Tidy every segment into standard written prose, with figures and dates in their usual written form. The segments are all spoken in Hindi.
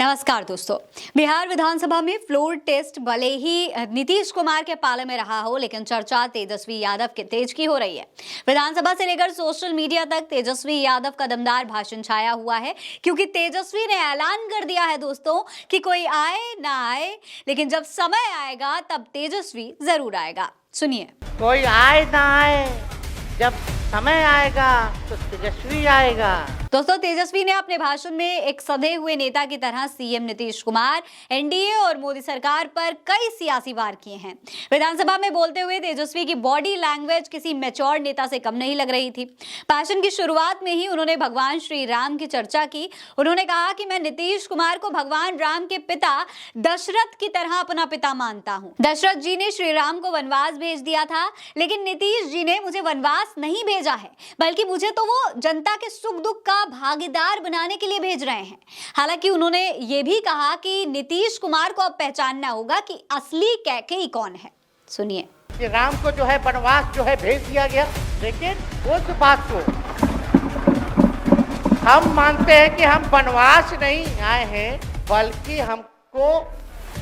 नमस्कार दोस्तों। बिहार विधानसभा में फ्लोर टेस्ट भले ही नीतीश कुमार के पाले में रहा हो, लेकिन चर्चा तेजस्वी यादव के तेज की हो रही है। विधानसभा से लेकर सोशल मीडिया तक तेजस्वी यादव का दमदार भाषण छाया हुआ है, क्योंकि तेजस्वी ने ऐलान कर दिया है दोस्तों कि कोई आए ना आए, लेकिन जब समय आएगा तब तेजस्वी जरूर आएगा। सुनिए। कोई आए ना आए, जब समय आएगा तो तेजस्वी आएगा। दोस्तों, तेजस्वी ने अपने भाषण में एक सधे हुए नेता की तरह सीएम नीतीश कुमार, एनडीए और मोदी सरकार पर कई सियासी वार किए हैं। विधानसभा में बोलते हुए तेजस्वी की बॉडी लैंग्वेज किसी मैच्योर नेता से कम नहीं लग रही थी। भाषण की शुरुआत में ही उन्होंने भगवान श्री राम की चर्चा की। उन्होंने कहा कि मैं नीतीश कुमार को भगवान राम के पिता दशरथ की तरह अपना पिता मानता हूँ। दशरथ जी ने श्री राम को वनवास भेज दिया था, लेकिन नीतीश जी ने मुझे वनवास नहीं भेजा है, बल्कि मुझे तो वो जनता के सुख दुख का भागीदार बनाने के लिए भेज रहे हैं। हालांकि उन्होंने ये भी कहा कि नीतीश कुमार को अब पहचानना होगा कि असली कैकेयी कौन है। सुनिए। कि राम को जो है वनवास जो है भेज दिया गया, लेकिन उस बात को हम मानते हैं कि हम वनवास नहीं आए हैं, बल्कि हमको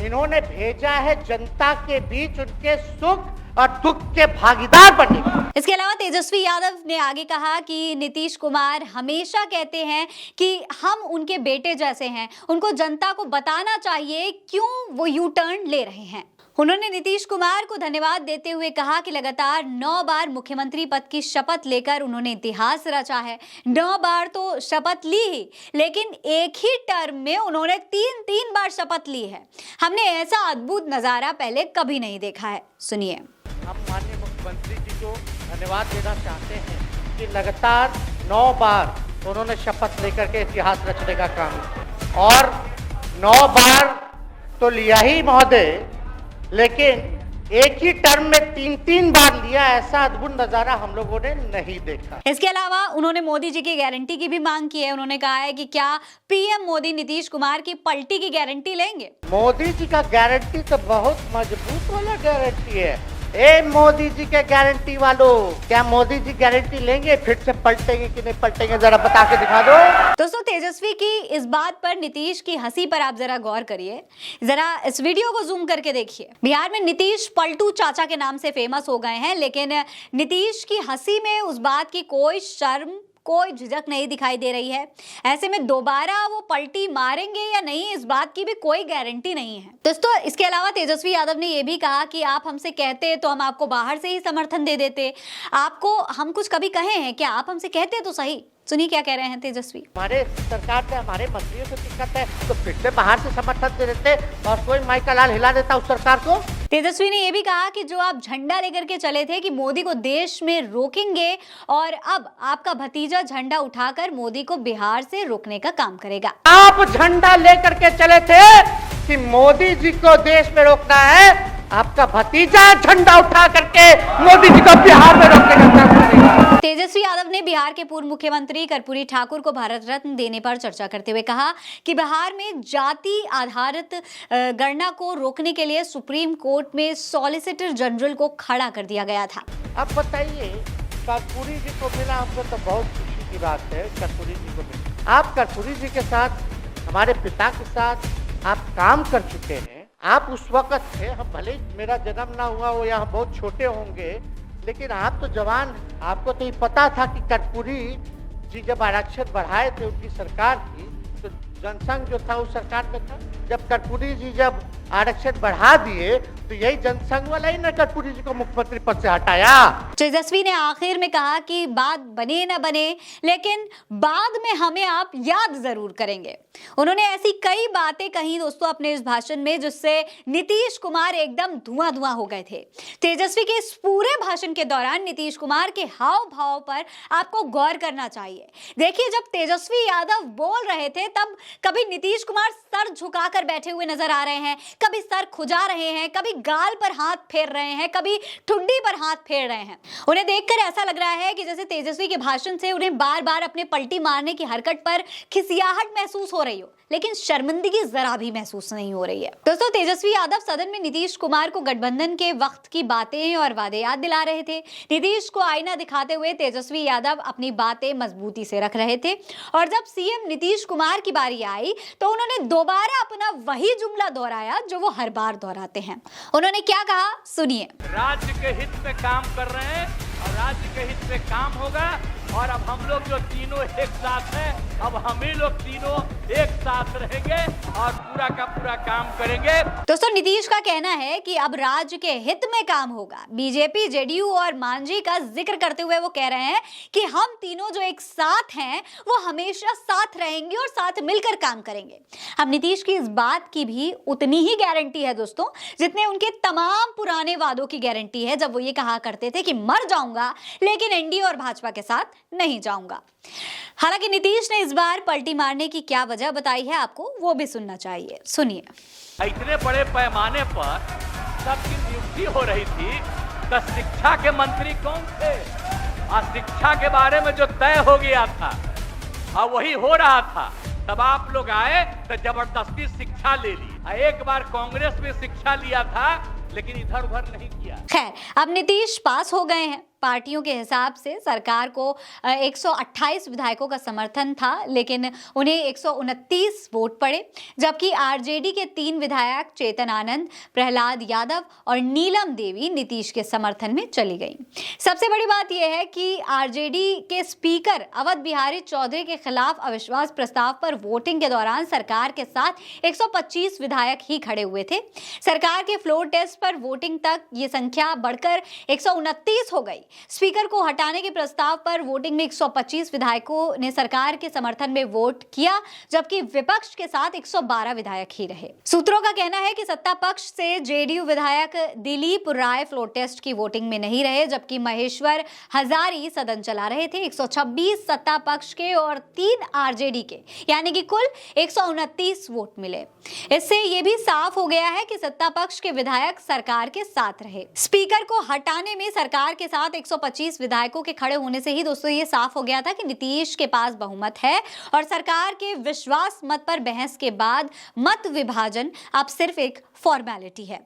इन्होंने भेजा है जनता के बीच उनके सुख और दुख के भागीदार बनने। इसके अलावा तेजस्वी यादव ने आगे कहा कि नीतीश कुमार हमेशा कहते हैं कि हम उनके बेटे जैसे हैं, उनको जनता को बताना चाहिए क्यों वो यू टर्न ले रहे हैं। उन्होंने नीतीश कुमार को धन्यवाद देते हुए कहा कि लगातार 9 बार मुख्यमंत्री पद की शपथ लेकर उन्होंने इतिहास रचा है। 9 बार तो शपथ ली ही, लेकिन एक ही टर्म में उन्होंने 3 बार शपथ ली है। हमने ऐसा अद्भुत नजारा पहले कभी नहीं देखा है। सुनिए। हम माननीय मुख्यमंत्री जी को धन्यवाद देना चाहते हैं कि लगातार 9 बार उन्होंने शपथ लेकर के इतिहास रचने का काम किया, और 9 बार तो लिया ही महोदय, लेकिन एक ही टर्म में 3 बार लिया। ऐसा अद्भुत नजारा हम लोगों ने नहीं देखा। इसके अलावा उन्होंने मोदी जी की गारंटी की भी मांग की है। उन्होंने कहा है कि क्या पीएम मोदी नीतीश कुमार की पलटी की गारंटी लेंगे। मोदी जी का गारंटी तो बहुत मजबूत वाला गारंटी है। ए मोदी जी के गारंटी वालों, क्या मोदी जी गारंटी लेंगे फिर से पलटेंगे कि नहीं पलटेंगे, जरा बता के दिखा दो। दोस्तों, तेजस्वी की इस बात पर नीतीश की हंसी पर आप जरा गौर करिए। जरा इस वीडियो को जूम करके देखिए। बिहार में नीतीश पलटू चाचा के नाम से फेमस हो गए हैं, लेकिन नीतीश की हंसी में उस बात की कोई शर्म, कोई झिझक नहीं दिखाई दे रही है। ऐसे में दोबारा वो पलटी मारेंगे या नहीं, इस बात की भी कोई गारंटी नहीं है। दोस्तों, इसके अलावा तेजस्वी यादव ने यह भी कहा कि आप हमसे कहते तो हम आपको बाहर से ही समर्थन दे देते। आपको हम कुछ कभी कहे हैं क्या? आप हमसे कहते तो सही। सुनिए क्या कह रहे हैं तेजस्वी। हमारे सरकार से, हमारे मंत्रियों से दिक्कत है तो फिर से बाहर से समर्थन दे देते और कोई माई का लाल हिला देता उस सरकार को। तेजस्वी ने यह भी कहा कि जो आप झंडा लेकर के चले थे कि मोदी को देश में रोकेंगे, और अब आपका भतीजा झंडा उठाकर मोदी को बिहार से रोकने का काम करेगा। आप झंडा लेकर के चले थे कि मोदी जी को देश में रोकना है, आपका भतीजा झंडा उठा करके मोदी जी को बिहार में रोकने का काम करेगा। तेजस्वी यादव ने बिहार के पूर्व मुख्यमंत्री कर्पूरी ठाकुर को भारत रत्न देने पर चर्चा करते हुए कहा कि बिहार में जाति आधारित गणना को रोकने के लिए सुप्रीम कोर्ट में सॉलिसिटर जनरल को खड़ा कर दिया गया था। अब बताइए, कर्पूरी जी को मिला, हमको तो बहुत खुशी की बात है। कर्पूरी जी को मिला, आप कर्पूरी जी के साथ, हमारे पिता के साथ आप काम कर चुके हैं। आप उस वक्त थे, हम भले मेरा जन्म ना हुआ हो या हम बहुत छोटे होंगे, लेकिन आप तो जवान, आपको तो ये पता था कि कर्पूरी जी जब आरक्षण बढ़ाए थे उनकी सरकार की, तो जनसंघ जो था उस सरकार में था। जब कर्पूरी जी जब आरक्षण बढ़ा दिए तो यही जनसंघ वाला ही ना कर्पूरी जी को मुख्यमंत्री पद से हटाया। तेजस्वी ने आखिर में कहा कि बात बने न बने, लेकिन बाद में हमें आप याद जरूर करेंगे। उन्होंने ऐसी कई बातें कही दोस्तों अपने इस भाषण में, जिससे नीतीश कुमार एकदम धुआं हो गए थे। तेजस्वी के इस पूरे भाषण के दौरान नीतीश कुमार के हाव भाव पर आपको गौर करना चाहिए। देखिए, जब तेजस्वी यादव बोल रहे थे तब कभी नीतीश कुमार सर झुकाकर बैठे हुए नजर आ रहे हैं, कभी सर खुजा रहे हैं, कभी गाल पर हाथ फेर रहे हैं, कभी ठुड्डी पर हाथ फेर रहे हैं। उन्हें देखकर ऐसा लग रहा है कि जैसे तेजस्वी के भाषण से उन्हें बार बार अपने पलटी मारने की हरकत पर खिसियाहट महसूस हो रही हो। लेकिन शर्मिंदगी जरा भी महसूस नहीं हो रही है। दोस्तों, तेजस्वी यादव सदन में नीतीश कुमार को गठबंधन के वक्त की बातें और वादे याद दिला रहे थे। नीतीश को आईना दिखाते हुए तेजस्वी यादव अपनी बातें मजबूती से रख रहे थे और जब सीएम नीतीश कुमार की बारी आई तो उन्होंने दोबारा अपना वही जुमला दोहराया जो वो हर बार दोहराते हैं। उन्होंने क्या कहा, सुनिए। राज्य के हित में काम कर रहे हैं और राज्य के हित में काम होगा और अब हम लोग जो तीनों एक साथ हैं, अब हम ही लोग तीनों एक साथ रहेंगे और पूरा का पूरा काम करेंगे। दोस्तों, नीतीश का कहना है कि अब राज्य के हित में काम होगा। बीजेपी, जेडीयू और मांझी का जिक्र करते हुए वो कह रहे हैं कि हम तीनों जो एक साथ हैं वो हमेशा साथ रहेंगे और साथ मिलकर काम करेंगे। अब नीतीश की इस बात की भी उतनी ही गारंटी है दोस्तों जितने उनके तमाम पुराने वादों की गारंटी है, जब वो ये कहा करते थे कि मर जाऊंगा लेकिन एनडीए और भाजपा के साथ नहीं जाऊंगा। हालांकि नीतीश ने इस बार पलटी मारने की क्या वजह बताई है आपको, वो भी सुनना चाहिए। सुनिए। इतने बड़े पैमाने पर सबकी नियुक्ति हो रही थी तो शिक्षा के मंत्री कौन थे? और शिक्षा के बारे में जो तय हो गया था और वही हो रहा था, तब आप लोग आए तो जबरदस्ती शिक्षा ले ली। एक बार कांग्रेस में शिक्षा लिया था लेकिन इधर उधर नहीं किया। खैर, अब नीतीश पास हो गए हैं। पार्टियों के हिसाब से सरकार को 128 विधायकों का समर्थन था लेकिन उन्हें 129 वोट पड़े, जबकि आरजेडी के 3 विधायक चेतन आनंद, प्रहलाद यादव और नीलम देवी नीतीश के समर्थन में चली गई। सबसे बड़ी बात यह है कि आरजेडी के स्पीकर अवध बिहारी चौधरी के खिलाफ अविश्वास प्रस्ताव पर वोटिंग के दौरान सरकार के साथ 125 विधायक ही खड़े हुए थे। सरकार के फ्लोर टेस्ट पर वोटिंग तक ये संख्या बढ़कर 129 हो गई। स्पीकर को हटाने के प्रस्ताव पर वोटिंग में 125 विधायकों ने सरकार के समर्थन में वोट किया, जबकि विपक्ष के साथ 112 विधायक ही रहे। सूत्रों का कहना है कि सत्ता पक्ष से जेडीयू विधायक दिलीप राय फ्लोर टेस्ट की वोटिंग में नहीं रहे, जबकि महेश्वर हजारी सदन चला रहे थे। 126 सत्ता पक्ष के और 3 आरजेडी के, यानी कि कुल 129 वोट मिले। इससे यह भी साफ हो गया है कि सत्ता पक्ष के विधायक सरकार के साथ रहे। स्पीकर को हटाने में सरकार के साथ 125 विधायकों के खड़े होने से ही दोस्तों ये साफ हो गया था कि नीतीश के पास बहुमत है और सरकार के विश्वास मत पर बहस के बाद मत विभाजन अब सिर्फ एक फॉर्मेलिटी है।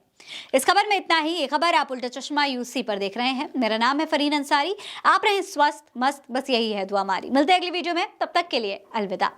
इस खबर में इतना ही। ये खबर आप उल्टा चश्मा यूसी पर देख रहे हैं। मेरा नाम है फरीन अंसारी। आप रहें स्वस्थ मस्त, बस यही है दुआ हमारी। मिलते हैं अगली वीडियो में, तब तक के लिए अलविदा।